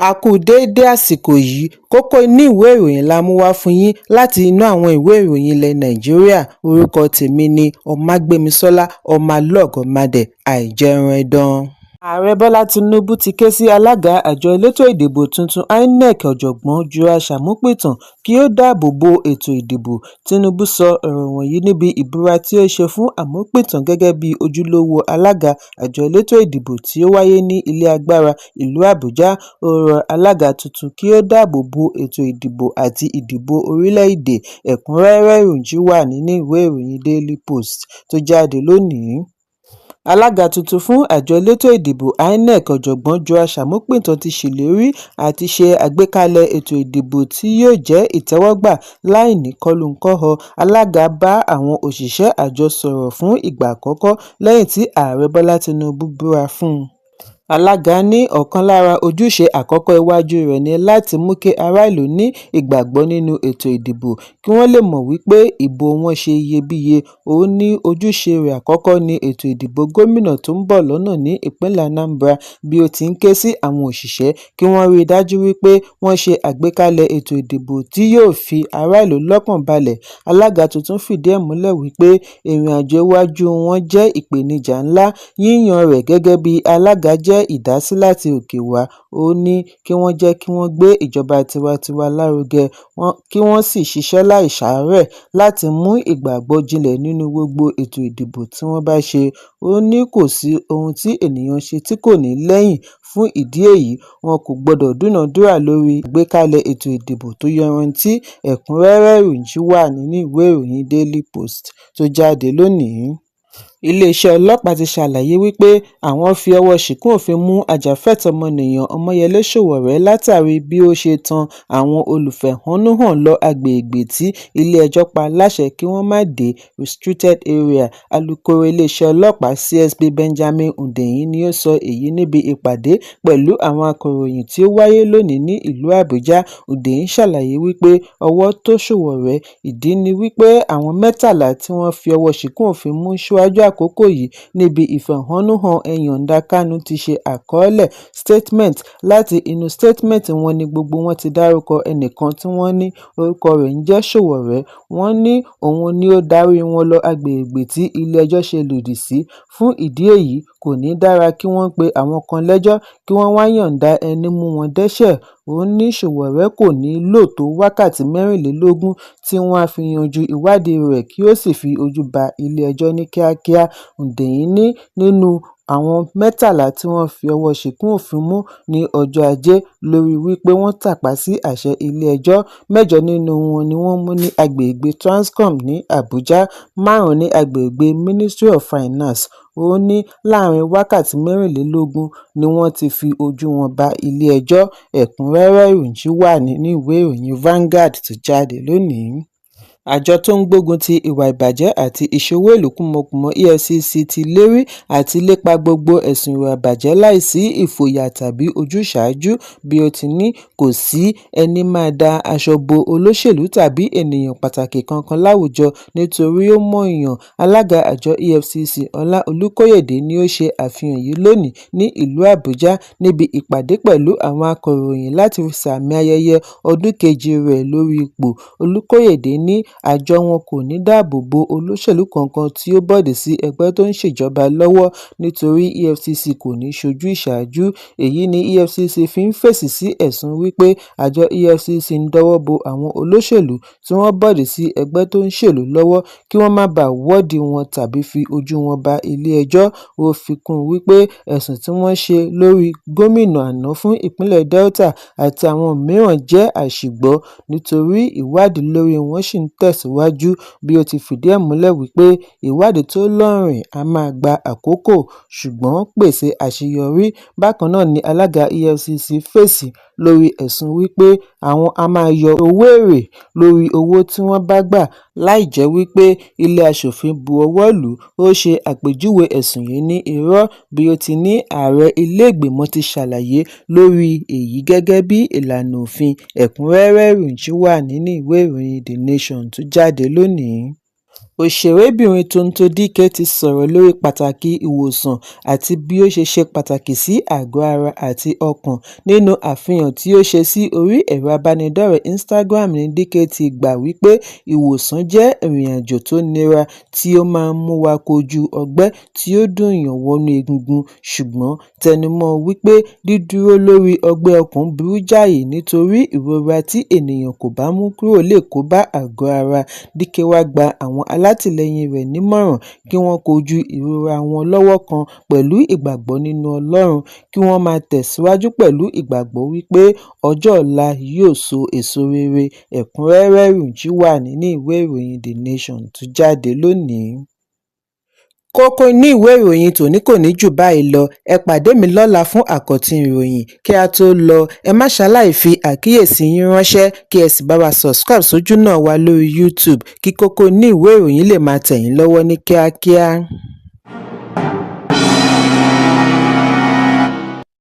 A kú déédé àsìkò yìí, kókó inú ìwé ìròyìn la mú wá fún yín láti inú àwọn ìwé ìròyìn ilẹ̀ Nàìjíríà. Orúkọ tèmi ni Ọmágbémisọ́lá Ọmọlọ́gọ̀mádẹ àìjẹran ẹdán. Ààrẹ Bọ́lá Tinubu ti ké sí alága àjọ elétò ìdìbò tuntun INEC ọ̀jọ̀gbọ́n Joash Amupitan kí ó dáàbò bo ètò ìdìbò. Tinubu sọ ọ̀rọ̀ wọ̀nyí níbi ìbúra tí ó ṣe fún Amupitan gẹ́gẹ́ bí ojúlówó alága àjọ elétò ìdìbò tí ó wáyé ní ilé agbára ìlú Àbújá. Ó rọ alága tuntun kí ó dáàbò bo ètò ìdìbò àti ìdìbò orílẹ̀-èdè. Ẹ̀kúnrẹ́rẹ́ ìròyìn wà nínú ìwé ìròyìn Daily Post tó jáde lónìí. Alága tuntun fún àjọ elétò ìdìbò INEC ọ̀jọ̀gbọ́n Joash Amupitan ti ṣèlérí àti ṣe àgbékalẹ̀ ètò ìdìbò tí yóò jẹ́ ìtẹ́wọ́gbà láìní kọ́lùńkọ́họ. Alága bá àwọn òṣìṣẹ́ àjọ sọ̀rọ̀ fún ìgbà àkọ́kọ́ lẹ́yìn tí Ààrẹ Bọ́lá Tinubu búra fún un. Alága ní ọ̀kan lára ojúṣe àkọ́kọ́ iwájú rẹ̀ ni láti mú kí ará ìlú ní ìgbàgbọ́ nínú ètò ìdìbò, kí wọ́n lè mọ̀ wípé ìbò wọn ṣe iyebíye. Ó ní ojúṣe rẹ̀ àkọ́kọ́ ní ètò ìdìbò gómìnà tó ń bọ̀ lọ́nà ní ìpínlẹ̀ Anambra, bí ó ti ń ké sí àwọn òṣìṣẹ́ kí wọ́n rí i dájú wípé wọ́n ṣe àgbékalẹ̀ ètò ìdìbò tí yóò fi ará ìlú lọ́kàn balẹ̀. Alága tuntun fìdí ẹ̀ múlẹ̀ wípé ìrìn àjò iwájú wọn jẹ́ ìpèníjà ńlá. Yíyan rẹ̀ gẹ́gẹ́ bí alága jẹ́ ìdásí láti òkè wá. Ó ní kí wọ́n jẹ́ kí wọ́n gbé ìjọba tiwantiwa lárugẹ, kí wọ́n sì ṣiṣẹ́ láìṣàárẹ̀ láti mú ìgbàgbọ́ jinlẹ̀ nínú gbogbo ètò ìdìbò tí wọ́n bá ṣe. Ó ní kò sí ohun tí ènìyàn ṣe tí kò ní lẹ́yìn. Fún ìdí èyí, wọn kò gbọdọ̀ dúnàádúrà lórí ìgbékalẹ̀ ètò ìdìbò tó yanrantí. Ẹ̀kúnrẹ́rẹ́ ìròyìn wà nínú ìwé ìròyìn Daily Post tó jáde lónìí. Iléeṣẹ́ ọlọ́pàá ti ṣàlàyé wípé àwọn fi ọwọ́ ṣìkún òfin mú ajàfẹ́tọ̀ọ́ ọmọnìyàn Ọmọyẹlé Sowore látàrí bí ó ṣe tan àwọn olùfẹ̀hónúhàn lọ agbègbè tí ilé-ẹjọ́ pa láṣẹ kí wọ́n má dé Restricted Area. Alukoro iléeṣẹ́ ọlọ́pàá CSP Benjamin Hundeyin ni ó sọ èyí níbi ìpàdé pẹ̀lú àwọn akọ̀ròyìn tí ó wáyé lónìí ní ìlú Àbújá. Hundeyin ṣàlàyé wípé ọwọ́ tó Sowore, ìdí ni wípé àwọn 13 tí wọ́n fi ọwọ́ ṣìkún òfin mú síwájú àkókò yìí níbi ìfẹ̀hónúhàn Ẹ̀yọ̀ǹda Kánú ti ṣe àkọọ́lẹ̀ statement. Láti inú statement wọn ni gbogbo wọn ti dárúkọ ẹnìkan tí wọ́n ní orúkọ rẹ̀ ń jẹ́ Sowore. Wọ́n ní òun ni ó darí wọn lọ agbègbè tí ilé-ẹjọ́ ṣe lòdì sí. Fún ìdí èyí, kò ní dára kí wọ́n pe àwọn kan lẹ́jọ́ kí wọ́n wá yọ̀ǹda ẹni mú wọn dẹ́ṣẹ̀. Ó ní Sowore kò ní lò tó wákàtí 24 tí wọ́n á fi yanjú ìwádìí rẹ̀ kí ó sì fi ojú ba ilé-ẹjọ́ ní kíákíá. Hundeyin ní nínú àwọn 13 tí wọ́n fi ọwọ́ ṣìkún òfin mú ní ọjọ́ Ajé lórí wípé wọ́n tàpá sí àṣẹ ilé-ẹjọ́. 9 nínú wọn ni wọ́n mú ní agbègbè Transcorp ní Àbújá, 5 ní agbègbè Ministry of Finance. Ó ní láàrin wákàtí 24 ni wọ́n ti fi ojú wọn ba ilé-ẹjọ́. Ẹ̀kúnrẹ́rẹ́ ìròyìn wà nínú ìwé ìròyìn Vanguard tó jáde lónìí. Àjọ tó ń gbógun ti ìwà ìbàjẹ́ àti ìṣòwò ìlú kùmọ̀kùmọ̀ EFCC ti lérí àti lépa gbogbo ẹ̀sùn ìwà ìbàjẹ́ láìsí ìfòyà tàbí ojúsàájú. Bí ó ti ní kò sí ẹni máa da aṣọ bo olóṣèlú tàbí ènìyàn pàtàkì kankan láwùjọ nítorí ó mọ̀ọ́yàn. Alága àjọ EFCC Ọlá Olúkóyèdé ni ó ṣe àfihàn yìí lónìí ní ìlú Àbújá níbi ìpàdé pẹ̀lú àwọn akọ̀ròyìn láti sàmì ayẹyẹ ọdún kejì rẹ̀ lórí ipò. Olúkóyèdé ní àjọ wọn kò ní dáàbò bo olóṣèlú kankan tí ó bọ̀dé sí ẹgbẹ́ tó ń ṣèjọba lọ́wọ́ nítorí EFCC kò ní ṣojú ìṣáájú. Èyí ni EFCC fi ń fèsì sí ẹ̀sùn wípé àjọ EFCC ń dọwọ́ bo àwọn olóṣèlú tí wọ́n bọ̀dé sí ẹgbẹ́ tó ń ṣèlú lọ́wọ́ kí wọ́n má bàa wọ́ọ̀dì wọn tàbí fi ojú wọn ba ilé-ẹjọ́. Ó fi kún un wípé ẹ̀sùn tí wọ́n ṣe lórí gómìnà àná fún ìpínlẹ̀ Delta àti àwọn mìíràn jẹ́ àṣìgbọ́ nítorí ìwádìí lórí wọn ṣì ń tẹ̀síwájú. Bí ó ti fìdí ẹ̀ múlẹ̀ wípé ìwádìí tó lọ́rìn á máa gba àkókò ṣùgbọ́n pèsè àṣeyọrí. Bákan náà ni alága EFCC fèsì lórí ẹ̀sùn wípé àwọn á máa yọ owó èrè lórí owó tí wọ́n bá gbà láì jẹ́ wípé ilé aṣòfin bu ọwọ́ lù ú. Ó ṣe àpèjúwe ẹ̀sùn yìí ní irọ́. Bí ó ti ní ààrẹ ilé ìgbìmọ̀ ti ṣàlàyé lórí èyí gẹ́gẹ́ bí ìlànà òfin. Ẹ̀kúnrẹ́rẹ́ ìròyìn wà nínú ìwé ìròyìn The Nation tó jáde lónìí. Òṣèrébìnrin Tonto Dike ti sọ̀rọ̀ lórí pàtàkì ìwòsàn àti bí ó ṣe pàtàkì sí àgọ́ ara àti ọkàn. Nínú àfihàn tí ó ṣe sí orí ẹ̀rọ abánidọ́rẹ̀ẹ́ Instagram ní Dike ti gbà wípé ìwòsàn jẹ́ ìrìnàjò tó nira tí ó máa ń mú wa kojú ọgbẹ́ tí ó dùnyàn wọnú egungun, ṣùgbọ́n tẹnumọ́ wípé dídúró lórí ọgbẹ́ ọkàn burú jáì nítorí ìrora tí ènìyàn kò bá mú kúrò lè kóbá àgọ́ ara. Dike wá gba àwọn alátìlẹyìn rẹ̀ nímọ̀ràn kí wọ́n kojú ìrora wọn lọ́wọ́ kan pẹ̀lú ìgbàgbọ́ nínú Ọlọ́run, kí wọ́n máa tẹ̀síwájú pẹ̀lú ìgbàgbọ́ wípé ọjọ́ ọ̀la yóò so èso rere. Ẹ̀kúnrẹ́rẹ́ ìròyìn wà nínú ìwé ìròyìn The Nation tó jáde lónìí. Kókó inú ìwé ìròyìn tòní kò ní jù báyìí lọ. Ẹ pàdé mi lọ́la fún àkọ́tún ìròyìn. Kí a tó lọ, ẹ má ṣaláì fi àkíyèsí yín ránṣẹ́ kí ẹ sì bá wa subscribe sójú náà wa lórí YouTube kí kókó inú ìwé ìròyìn lè máa tẹ̀ yín lọ́wọ́ ní kíákíá.